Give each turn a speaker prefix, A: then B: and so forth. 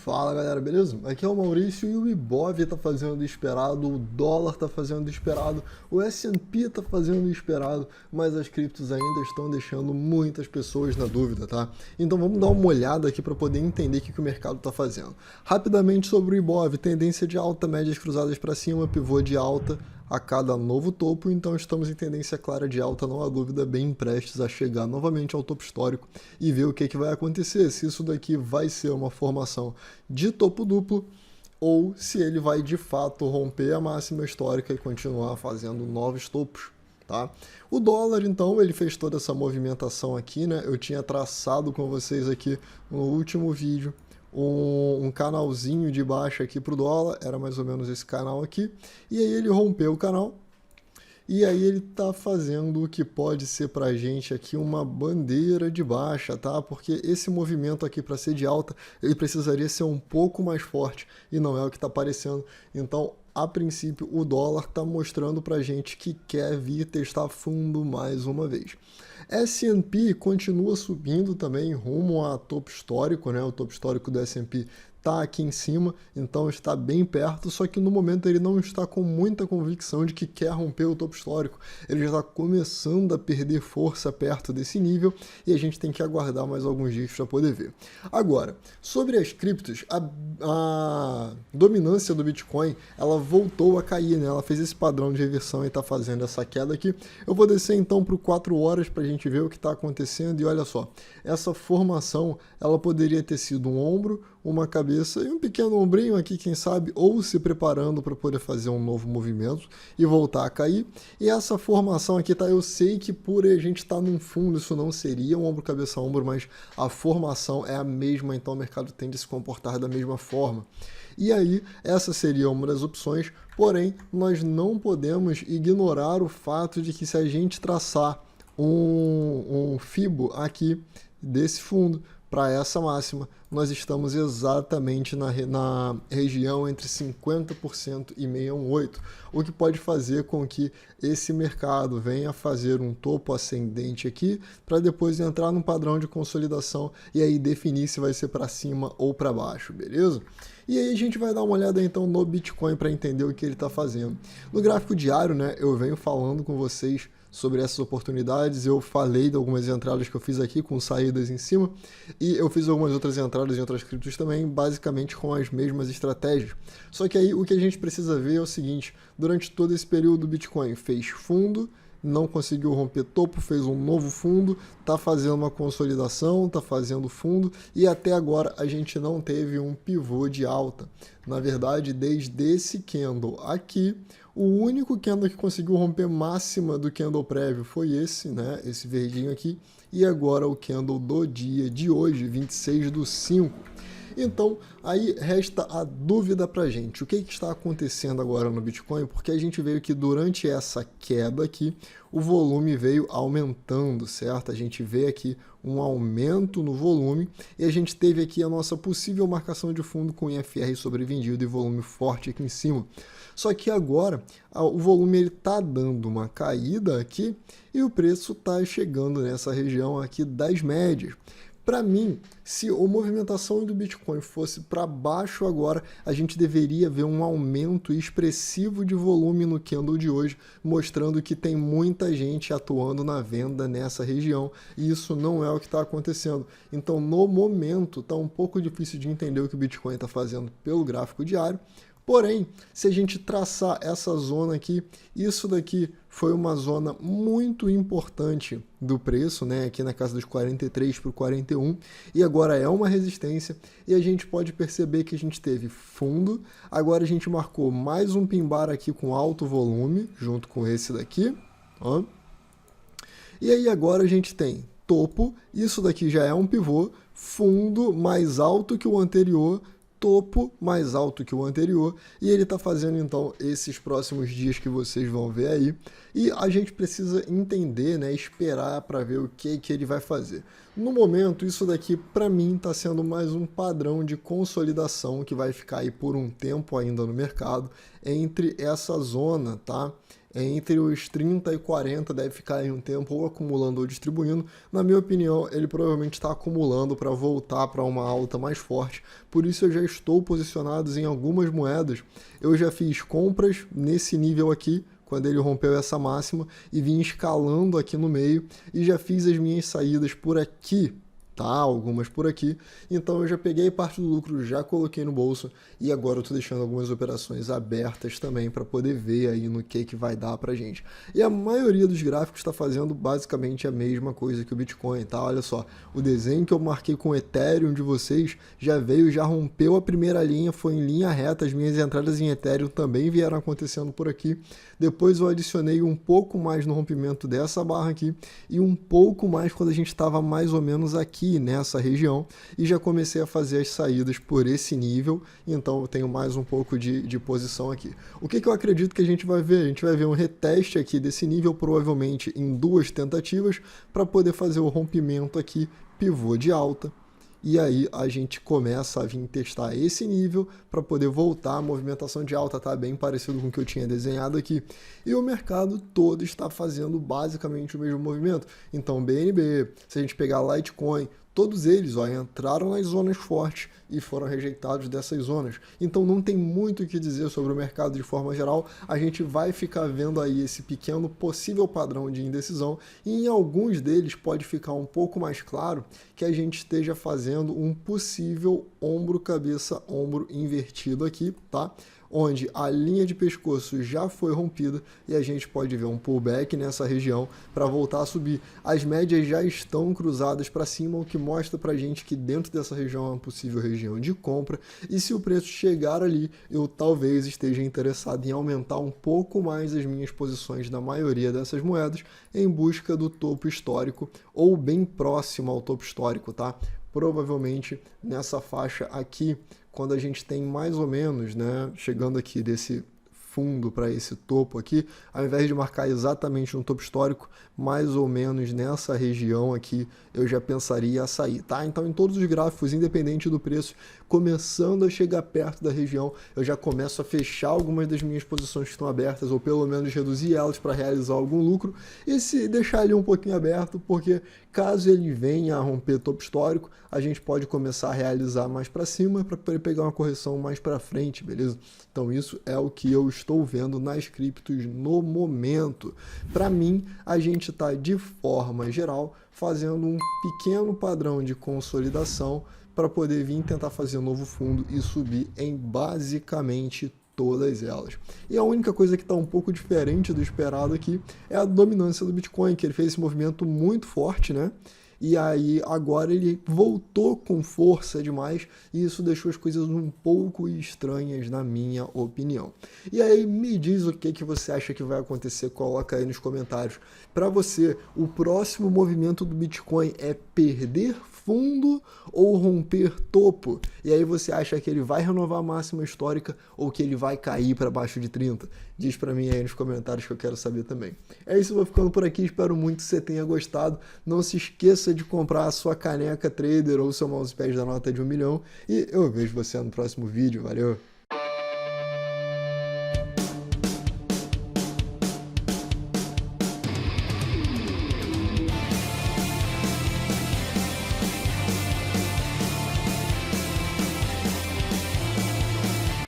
A: Fala galera, beleza? Aqui é o Maurício e o Ibov tá fazendo o esperado, o dólar tá fazendo o esperado, o S&P tá fazendo o esperado, mas as criptos ainda estão deixando muitas pessoas na dúvida, tá? Então vamos dar uma olhada aqui para poder entender o que o mercado tá fazendo. Rapidamente sobre o Ibov, tendência de alta, médias cruzadas para cima, pivô de alta a cada novo topo, então estamos em tendência clara de alta, não há dúvida, bem prestes a chegar novamente ao topo histórico e ver o que vai acontecer, se isso daqui vai ser uma formação de topo duplo ou se ele vai de fato romper a máxima histórica e continuar fazendo novos topos. Tá? O dólar, então, ele fez toda essa movimentação aqui, né? Eu tinha traçado com vocês aqui no último vídeo um canalzinho de baixa aqui para o dólar, era mais ou menos esse canal aqui, e aí ele rompeu o canal, e aí ele está fazendo o que pode ser para a gente aqui uma bandeira de baixa, tá? Porque esse movimento aqui para ser de alta, ele precisaria ser um pouco mais forte, e não é o que está aparecendo. Então, a princípio, o dólar está mostrando para a gente que quer vir testar fundo mais uma vez. S&P continua subindo também rumo a topo histórico, né? O topo histórico do S&P está aqui em cima, então está bem perto, só que no momento ele não está com muita convicção de que quer romper o topo histórico. Ele já está começando a perder força perto desse nível e a gente tem que aguardar mais alguns dias para poder ver. Agora, sobre as criptos, a dominância do Bitcoin, ela voltou a cair, né? Ela fez esse padrão de reversão e está fazendo essa queda aqui. Eu vou descer então para o 4 horas para a gente ver o que está acontecendo e olha só, essa formação, ela poderia ter sido um ombro, uma cabeça e um pequeno ombrinho aqui, quem sabe, ou se preparando para poder fazer um novo movimento e voltar a cair. E essa formação aqui, tá? Eu sei que por a gente estar num fundo, isso não seria um ombro, cabeça, ombro, mas a formação é a mesma, então o mercado tende a se comportar da mesma forma. E aí, essa seria uma das opções, porém, nós não podemos ignorar o fato de que se a gente traçar um FIBO aqui desse fundo para essa máxima, nós estamos exatamente na região entre 50% e 618, o que pode fazer com que esse mercado venha fazer um topo ascendente aqui, para depois entrar num padrão de consolidação e aí definir se vai ser para cima ou para baixo, beleza? E aí a gente vai dar uma olhada então no Bitcoin para entender o que ele está fazendo. No gráfico diário, né, eu venho falando com vocês sobre essas oportunidades, eu falei de algumas entradas que eu fiz aqui com saídas em cima e eu fiz algumas outras entradas em outras criptos também, basicamente com as mesmas estratégias. Só que aí o que a gente precisa ver é o seguinte, durante todo esse período o Bitcoin fez fundo, não conseguiu romper topo, fez um novo fundo, está fazendo uma consolidação, está fazendo fundo e até agora a gente não teve um pivô de alta. Na verdade, desde esse candle aqui, o único candle que conseguiu romper máxima do candle prévio foi esse, né? Esse verdinho aqui. E agora o candle do dia de hoje, 26/5. Então, aí resta a dúvida pra gente. O que está acontecendo agora no Bitcoin? Porque a gente veio que durante essa queda aqui, o volume veio aumentando, certo? A gente vê aqui um aumento no volume e a gente teve aqui a nossa possível marcação de fundo com IFR sobrevendido e volume forte aqui em cima. Só que agora o volume ele tá dando uma caída aqui e o preço está chegando nessa região aqui das médias. Para mim, se a movimentação do Bitcoin fosse para baixo agora, a gente deveria ver um aumento expressivo de volume no candle de hoje, mostrando que tem muita gente atuando na venda nessa região, e isso não é o que está acontecendo. Então, no momento, está um pouco difícil de entender o que o Bitcoin está fazendo pelo gráfico diário. Porém, se a gente traçar essa zona aqui, isso daqui foi uma zona muito importante do preço, né? Aqui na casa dos 43 para o 41, e agora é uma resistência, e a gente pode perceber que a gente teve fundo, agora a gente marcou mais um pin bar aqui com alto volume, junto com esse daqui, ó. E aí agora a gente tem topo, isso daqui já é um pivô, fundo mais alto que o anterior, topo mais alto que o anterior, e ele está fazendo então esses próximos dias que vocês vão ver aí, e a gente precisa entender, né, esperar para ver o que ele vai fazer. No momento, isso daqui para mim está sendo mais um padrão de consolidação que vai ficar aí por um tempo ainda no mercado, entre essa zona, tá? entre os 30 e 40, deve ficar em um tempo ou acumulando ou distribuindo. Na minha opinião, ele provavelmente está acumulando para voltar para uma alta mais forte. Por isso eu já estou posicionado em algumas moedas. Eu já fiz compras nesse nível aqui, quando ele rompeu essa máxima, e vim escalando aqui no meio, e já fiz as minhas saídas por aqui, tá? Algumas por aqui. Então eu já peguei parte do lucro, já coloquei no bolso, e agora eu tô deixando algumas operações abertas também para poder ver aí no que vai dar pra gente. E a maioria dos gráficos está fazendo basicamente a mesma coisa que o Bitcoin, tá? Olha só, o desenho que eu marquei com o Ethereum de vocês já veio, já rompeu a primeira linha, foi em linha reta, as minhas entradas em Ethereum também vieram acontecendo por aqui. Depois eu adicionei um pouco mais no rompimento dessa barra aqui e um pouco mais quando a gente estava mais ou menos aqui nessa região, e já comecei a fazer as saídas por esse nível, então eu tenho mais um pouco de posição aqui. O que eu acredito que a gente vai ver? A gente vai ver um reteste aqui desse nível, provavelmente em 2 tentativas, para poder fazer o rompimento aqui, pivô de alta. E aí a gente começa a vir testar esse nível para poder voltar. A movimentação de alta tá bem parecido com o que eu tinha desenhado aqui. E o mercado todo está fazendo basicamente o mesmo movimento. Então BNB, se a gente pegar Litecoin, todos eles entraram nas zonas fortes e foram rejeitados dessas zonas. Então não tem muito o que dizer sobre o mercado de forma geral. A gente vai ficar vendo aí esse pequeno possível padrão de indecisão, e em alguns deles pode ficar um pouco mais claro que a gente esteja fazendo um possível ombro, cabeça, ombro invertido aqui, tá? Onde a linha de pescoço já foi rompida e a gente pode ver um pullback nessa região para voltar a subir. As médias já estão cruzadas para cima, o que mostra para a gente que dentro dessa região é uma possível região de compra, e se o preço chegar ali, eu talvez esteja interessado em aumentar um pouco mais as minhas posições na maioria dessas moedas em busca do topo histórico ou bem próximo ao topo histórico, tá? Provavelmente nessa faixa aqui, quando a gente tem mais ou menos, né, chegando aqui desse fundo para esse topo aqui, ao invés de marcar exatamente um topo histórico, mais ou menos nessa região aqui, eu já pensaria a sair, tá? Então em todos os gráficos, independente do preço, começando a chegar perto da região, eu já começo a fechar algumas das minhas posições que estão abertas, ou pelo menos reduzir elas para realizar algum lucro, e se deixar ele um pouquinho aberto, porque caso ele venha a romper topo histórico, a gente pode começar a realizar mais para cima para poder pegar uma correção mais para frente, beleza? Então isso é o que eu estou vendo nas criptos no momento. Para mim, a gente está de forma geral fazendo um pequeno padrão de consolidação para poder vir tentar fazer um novo fundo e subir em basicamente todas elas. E a única coisa que está um pouco diferente do esperado aqui é a dominância do Bitcoin, que ele fez esse movimento muito forte, né? E aí agora ele voltou com força demais, e isso deixou as coisas um pouco estranhas na minha opinião. E aí me diz o que você acha que vai acontecer, coloca aí nos comentários. Para você, o próximo movimento do Bitcoin é perder fundo ou romper topo? E aí você acha que ele vai renovar a máxima histórica ou que ele vai cair para baixo de 30? Diz para mim aí nos comentários que eu quero saber também. É isso, eu vou ficando por aqui, espero muito que você tenha gostado. Não se esqueça de comprar a sua caneca trader ou seu mousepad da nota de 1 milhão, e eu vejo você no próximo vídeo. Valeu!